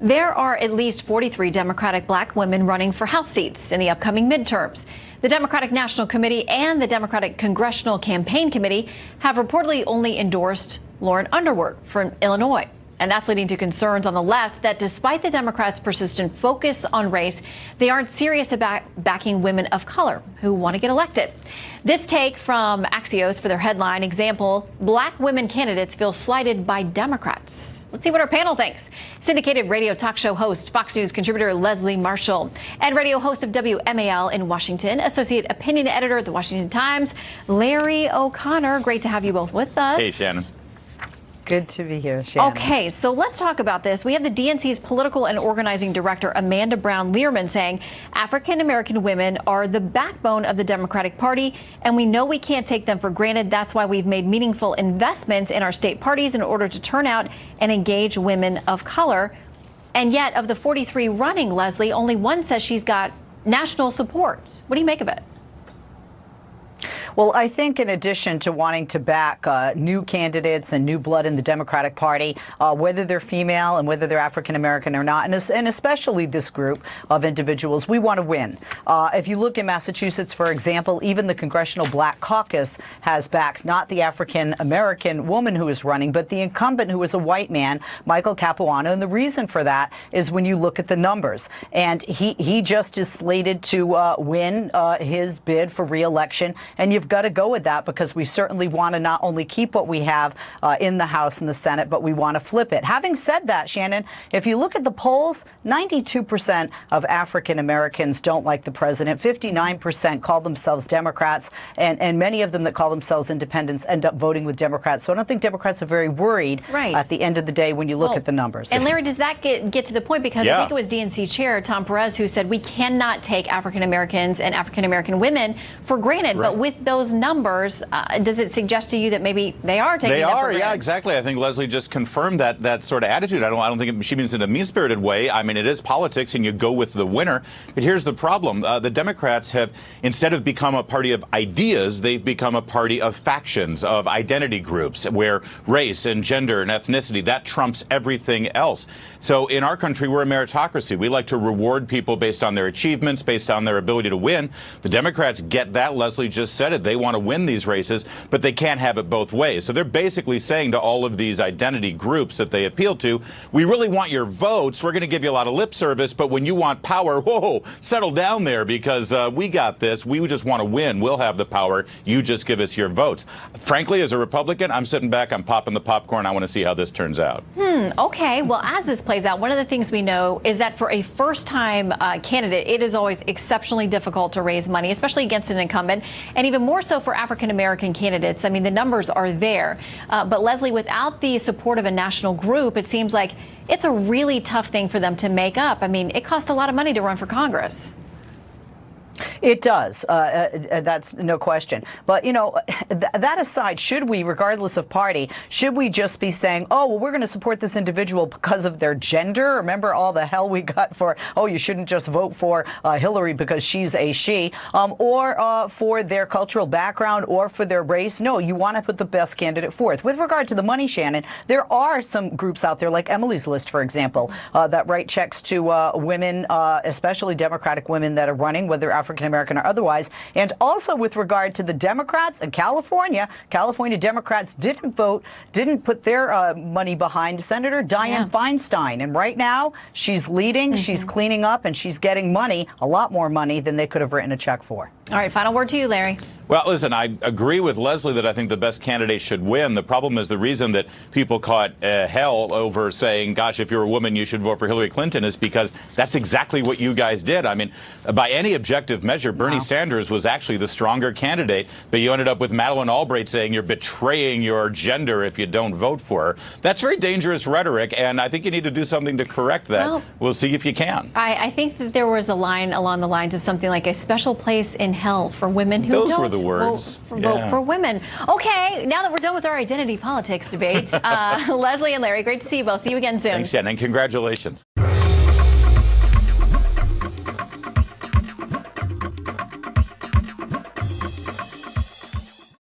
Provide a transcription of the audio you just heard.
There are at least 43 Democratic black women running for House seats in the upcoming midterms. The Democratic National Committee and the Democratic Congressional Campaign Committee have reportedly only endorsed Lauren Underwood from Illinois. And that's leading to concerns on the left that despite the Democrats' persistent focus on race, they aren't serious about backing women of color who want to get elected. This take from Axios for their headline example, Black women candidates feel slighted by Democrats. Let's see what our panel thinks. Syndicated radio talk show host, Fox News contributor Leslie Marshall, and radio host of WMAL in Washington, associate opinion editor at the Washington Times, Larry O'Connor. Great to have you both with us. Hey, Shannon. Good to be here, Shannon. Okay, so let's talk about this. We have the DNC's political and organizing director, Amanda Brown-Learman, saying African-American women are the backbone of the Democratic Party, and we know we can't take them for granted. That's why we've made meaningful investments in our state parties in order to turn out and engage women of color. And yet, of the 43 running, Leslie, only one says she's got national support. What do you make of it? Well, I think in addition to wanting to back new candidates and new blood in the Democratic Party, whether they're female and whether they're African-American or not, and especially this group of individuals, we want to win. If you look in Massachusetts, for example, even the Congressional Black Caucus has backed not the African-American woman who is running, but the incumbent who is a white man, Michael Capuano. And the reason for that is when you look at the numbers. And he just is slated to win his bid for re-election. And you've got to go with that because we certainly want to not only keep what we have in the House and the Senate, but we want to flip it. Having said that, Shannon, if you look at the polls, 92% of African Americans don't like the president. 59% call themselves Democrats, and many of them that call themselves independents end up voting with Democrats. So I don't think Democrats are very worried at the end of the day when you look at the numbers. And Larry, does that get to the point? Because I think it was DNC Chair Tom Perez who said we cannot take African Americans and African American women for granted. But with those numbers, does it suggest to you that maybe they are taking them for granted? Yeah, exactly. I think Leslie just confirmed that sort of attitude. I don't think she means it in a mean-spirited way. I mean, it is politics, and you go with the winner. But here's the problem: the Democrats have, instead of become a party of ideas, they've become a party of factions, of identity groups, where race and gender and ethnicity that trumps everything else. So in our country, we're a meritocracy. We like to reward people based on their achievements, based on their ability to win. The Democrats get that. Leslie just said it. They want to win these races, but they can't have it both ways. So they're basically saying to all of these identity groups that they appeal to, we really want your votes. We're going to give you a lot of lip service, but when you want power, whoa, settle down there because we got this. We just want to win. We'll have the power. You just give us your votes. Frankly, as a Republican, I'm sitting back, I'm popping the popcorn. I want to see how this turns out. Okay. Well, as this plays out, one of the things we know is that for a first-time candidate, it is always exceptionally difficult to raise money, especially against an incumbent, and even more so for African-American candidates. I mean, the numbers are there. But Leslie, without the support of a national group, it seems like it's a really tough thing for them to make up. I mean, it costs a lot of money to run for Congress. It does. That's no question. But, you know, that aside, should we, regardless of party, should we just be saying, oh, well, we're going to support this individual because of their gender? Remember all the hell we got for, oh, you shouldn't just vote for Hillary because she's a she, or for their cultural background or for their race? No, you want to put the best candidate forth. With regard to the money, Shannon, there are some groups out there, like Emily's List, for example, that write checks to women, especially Democratic women that are running, whether African-American or otherwise. And also with regard to the Democrats in California Democrats didn't put their money behind Senator Dianne Feinstein. And right now she's leading, she's cleaning up, and she's getting money, a lot more money than they could have written a check for. All right, final word to you, Larry. Well, listen, I agree with Leslie that I think the best candidate should win. The problem is the reason that people caught hell over saying, gosh, if you're a woman, you should vote for Hillary Clinton is because that's exactly what you guys did. I mean, by any objective measure, Bernie Sanders was actually the stronger candidate, but you ended up with Madeleine Albright saying you're betraying your gender if you don't vote for her. That's very dangerous rhetoric, and I think you need to do something to correct that. Well, we'll see if you can. I think that there was a line along the lines of something like a special place in hell for women who Those were the words. Vote for women. Okay, now that we're done with our identity politics debate, Leslie and Larry, great to see you both. See you again soon. Thanks, Jen, and congratulations.